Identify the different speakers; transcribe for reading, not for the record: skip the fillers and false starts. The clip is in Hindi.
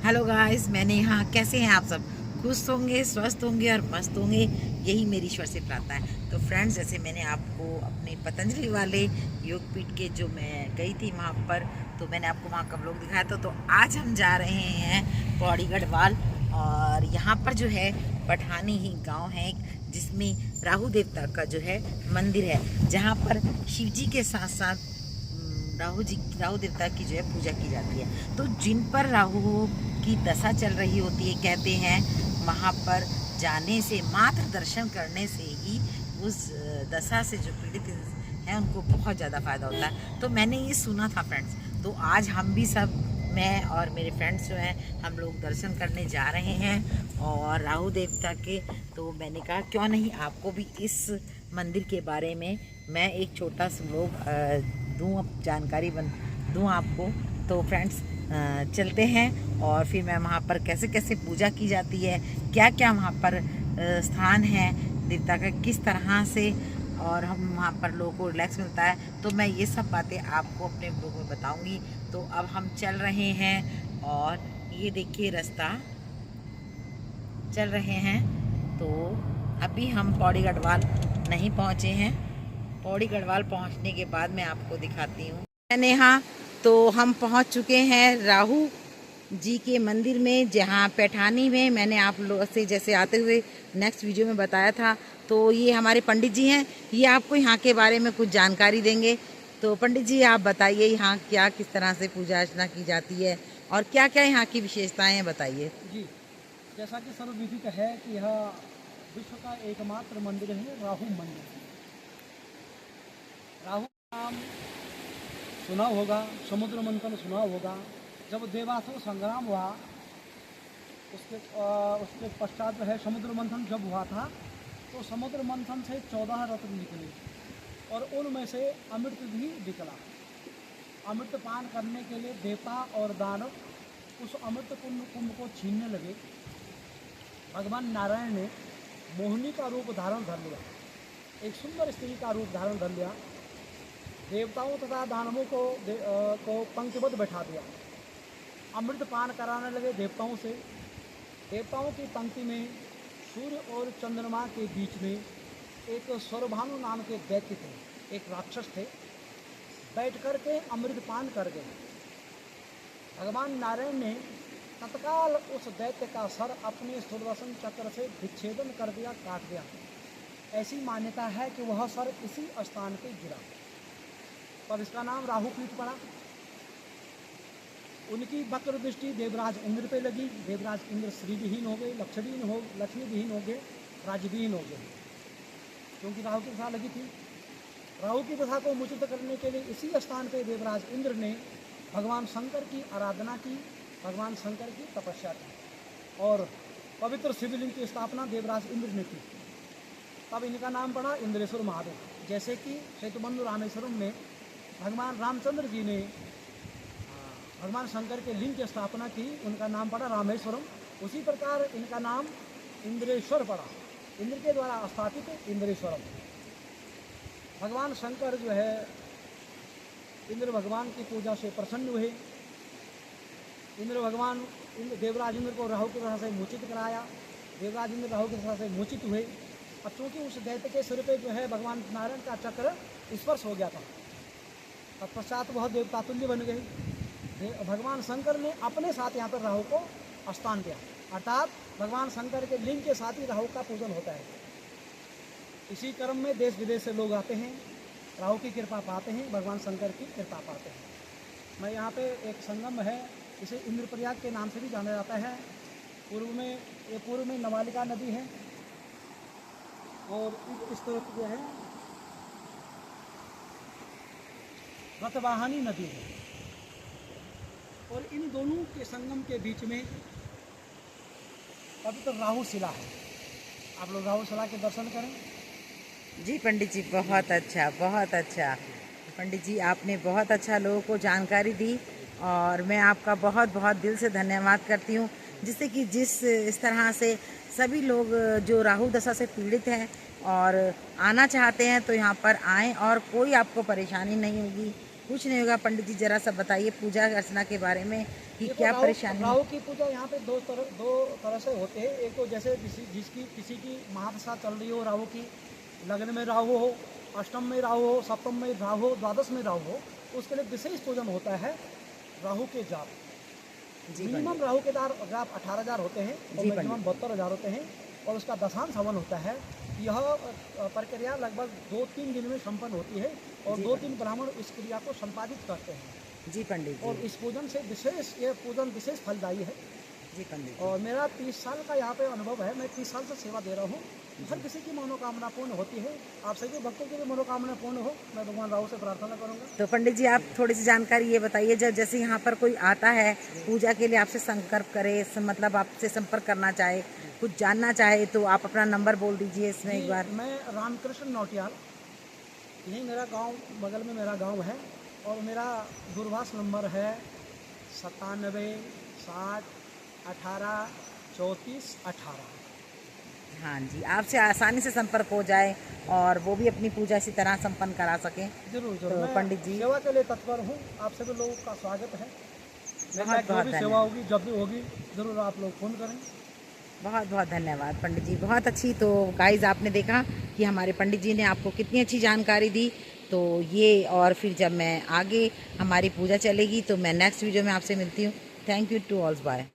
Speaker 1: हेलो गाइस, मैंने यहाँ कैसे हैं आप सब? खुश होंगे, स्वस्थ होंगे और मस्त होंगे, यही मेरी ईश्वर से प्रार्थना है। तो फ्रेंड्स, जैसे मैंने आपको अपने पतंजलि वाले योगपीठ के जो मैं गई थी वहाँ पर, तो मैंने आपको वहाँ का व्लॉग दिखाया था। तो आज हम जा रहे हैं पौड़ी गढ़वाल, और यहाँ पर जो है पठानी ही गाँव है जिसमें राहु देवता का जो है मंदिर है, जहाँ पर शिव जी के साथ साथ राहु देवता की जो है पूजा की जाती है। तो जिन पर राहु की दशा चल रही होती है, कहते हैं वहाँ पर जाने से, मात्र दर्शन करने से ही उस दशा से जो पीड़ित हैं उनको बहुत ज़्यादा फ़ायदा होता है। तो मैंने ये सुना था फ्रेंड्स। तो आज हम भी सब, मैं और मेरे फ्रेंड्स जो हैं, हम लोग दर्शन करने जा रहे हैं और राहु देवता के। तो मैंने कहा क्यों नहीं आपको भी इस मंदिर के बारे में मैं एक छोटा सा व्लॉग दूँ, जानकारी दूँ आपको। तो फ्रेंड्स, चलते हैं और फिर मैं वहाँ पर कैसे कैसे पूजा की जाती है, क्या क्या वहाँ पर स्थान है देवता का, किस तरह से, और हम वहाँ पर लोगों को रिलैक्स मिलता है, तो मैं ये सब बातें आपको अपने ब्लॉग में बताऊँगी। तो अब हम चल रहे हैं और ये देखिए रास्ता चल रहे हैं। तो अभी हम पौड़ी गढ़वाल नहीं पहुँचे हैं। पौड़ी गढ़वाल पहुँचने के बाद मैं आपको दिखाती हूँ। मैंने यहाँ तो हम पहुँच चुके हैं राहु जी के मंदिर में, जहाँ पैठानी में मैंने आप लोग से जैसे आते हुए नेक्स्ट वीडियो में बताया था। तो ये हमारे पंडित जी हैं, ये आपको यहाँ के बारे में कुछ जानकारी देंगे। तो पंडित जी, आप बताइए यहाँ क्या किस तरह से पूजा अर्चना की जाती है और क्या क्या यहाँ की विशेषताएँ हैं, बताइए
Speaker 2: जी। जैसा कि सर्वविदित है कि यह विश्व का एकमात्र मंदिर है राहु मंदिर। राहु का नाम सुना होगा, समुद्र मंथन सुना होगा। जब देवासुर संग्राम हुआ उसके पश्चात जो है समुद्र मंथन जब हुआ था, तो समुद्र मंथन से 14 रत्न निकले और उनमें से अमृत भी निकला। अमृत पान करने के लिए देवता और दानव उस अमृत कुंभ को छीनने लगे। भगवान नारायण ने मोहिनी का रूप धारण कर लिया, एक सुंदर स्त्री का रूप धारण कर लिया। देवताओं तथा दानवों को पंक्तिबद्ध बैठा दिया। अमृत पान कराने लगे देवताओं से। देवताओं की पंक्ति में सूर्य और चंद्रमा के बीच में एक स्वरभानु नाम के दैत्य थे, एक राक्षस थे। बैठ कर के अमृत पान कर गए। भगवान नारायण ने तत्काल उस दैत्य का सर अपने सुदर्शन चक्र से विच्छेदन कर दिया, काट दिया। ऐसी मान्यता है कि वह सर इसी स्थान पे गिरा, तब इसका नाम राहु पीठ पड़ा। उनकी वक्र दृष्टि देवराज इंद्र पे लगी। देवराज इंद्र श्री विहीन हो गए, लक्ष्मी विहीन हो गए, राज्यविहीन हो गए, क्योंकि राहु की दशा लगी थी। राहु की दशा को मोचित करने के लिए इसी स्थान पे देवराज इंद्र ने भगवान शंकर की आराधना की, भगवान शंकर की तपस्या की और पवित्र शिवलिंग की स्थापना देवराज इंद्र ने की। तब इनका नाम पड़ा इंद्रेश्वर महादेव। जैसे कि सेतुबंधु रामेश्वरम में भगवान रामचंद्र जी ने भगवान शंकर के लिंग की स्थापना की, उनका नाम पड़ा रामेश्वरम। उसी प्रकार इनका नाम इंद्रेश्वर पड़ा, इंद्र के द्वारा स्थापित इंद्रेश्वरम। भगवान शंकर जो है इंद्र भगवान की पूजा से प्रसन्न हुए। देवराज इंद्र को राहु की दशा से मोचित कराया। देवराज इंद्र राहु की दशा से मोचित हुए। अब चूँकि उस दैत्य के सिर पे जो है भगवान नारायण का चक्र स्पर्श हो गया था, तत्पश्चात वह देवता तुल्य बन गए। भगवान शंकर ने अपने साथ यहाँ पर राहु को स्थान दिया, अर्थात भगवान शंकर के लिंग के साथ ही राहु का पूजन होता है। इसी क्रम में देश विदेश से लोग आते हैं, राहु की कृपा पाते हैं, भगवान शंकर की कृपा पाते हैं। मैं यहाँ पे एक संगम है, इसे इंद्रप्रयाग के नाम से भी जाना जाता है। पूर्व में नवालिका नदी है और इस तरफ जो है रतवाहनी नदी है, और इन दोनों के संगम के बीच में पवित्र राहु शिला है। आप लोग राहु शिला के दर्शन करें।
Speaker 1: जी पंडित जी, बहुत अच्छा, बहुत अच्छा। पंडित जी, आपने बहुत अच्छा लोगों को जानकारी दी और मैं आपका बहुत बहुत दिल से धन्यवाद करती हूँ, जिससे कि इस तरह से सभी लोग जो राहु दशा से पीड़ित हैं और आना चाहते हैं तो यहाँ पर आएँ और कोई आपको परेशानी नहीं होगी। कुछ नहीं होगा। पंडित जी जरा सा बताइए पूजा अर्चना के बारे में कि
Speaker 2: देखो,
Speaker 1: क्या
Speaker 2: राहु
Speaker 1: परेशानी है।
Speaker 2: राहु की पूजा यहाँ पे दो तरह से होते हैं। एक तो जैसे किसी की महादशा चल रही हो, राहु की, लग्न में राहु हो, अष्टम में राहु हो, सप्तम में राहु हो, द्वादश में राहु हो, तो उसके लिए विशेष पूजन होता है राहु के जाप।
Speaker 1: जी
Speaker 2: मिनिमम राहु के जाप 18,000 होते हैं और
Speaker 1: जी
Speaker 2: मैक्सिमम 72,000 होते हैं, और उसका दशांश हवन होता है। यह प्रक्रिया लगभग 2-3 दिन में संपन्न होती है और
Speaker 1: जी
Speaker 2: 2-3 ब्राह्मण इस क्रिया को संपादित करते हैं।
Speaker 1: जी पंडित
Speaker 2: और
Speaker 1: जी।
Speaker 2: इस पूजन से यह पूजन विशेष फलदायी है।
Speaker 1: जी पंडित जी।
Speaker 2: और मेरा 30 साल का यहाँ पे अनुभव है। मैं 30 साल से सेवा दे रहा हूँ। हर किसी की मनोकामना पूर्ण होती है। आप सभी भक्तों की भी मनोकामना पूर्ण हो, मैं भगवान राहु से प्रार्थना करूँगा।
Speaker 1: तो पंडित जी आप थोड़ी सी जानकारी ये बताइए, जब जैसे यहाँ पर कोई आता है पूजा के लिए, आपसे संपर्क करे, मतलब आपसे संपर्क करना चाहे, कुछ जानना चाहे, तो आप अपना नंबर बोल दीजिए इसमें एक बार।
Speaker 2: मैं रामकृष्ण नौटियाल, यही मेरा गांव, बगल में मेरा गांव है, और मेरा दूरभाष नंबर है 97 60 18 34 18।
Speaker 1: हाँ जी, आपसे आसानी से संपर्क हो जाए और वो भी अपनी पूजा इसी तरह संपन्न करा सकें।
Speaker 2: जरूर
Speaker 1: तो
Speaker 2: मैं
Speaker 1: पंडित जी
Speaker 2: सेवा के लिए तत्पर हूँ। आप सभी लोगों का स्वागत है। मेरे
Speaker 1: बहुत
Speaker 2: जो
Speaker 1: बहुत
Speaker 2: भी सेवा
Speaker 1: धन्यवाद।
Speaker 2: होगी, जब भी होगी, ज़रूर आप लोग फ़ोन करें।
Speaker 1: बहुत बहुत धन्यवाद पंडित जी, बहुत अच्छी। तो गाइज आपने देखा कि हमारे पंडित जी ने आपको कितनी अच्छी जानकारी दी। तो ये, और फिर जब मैं आगे हमारी पूजा चलेगी तो मैं नेक्स्ट वीडियो में आपसे मिलती हूँ। Thank you to all, bye.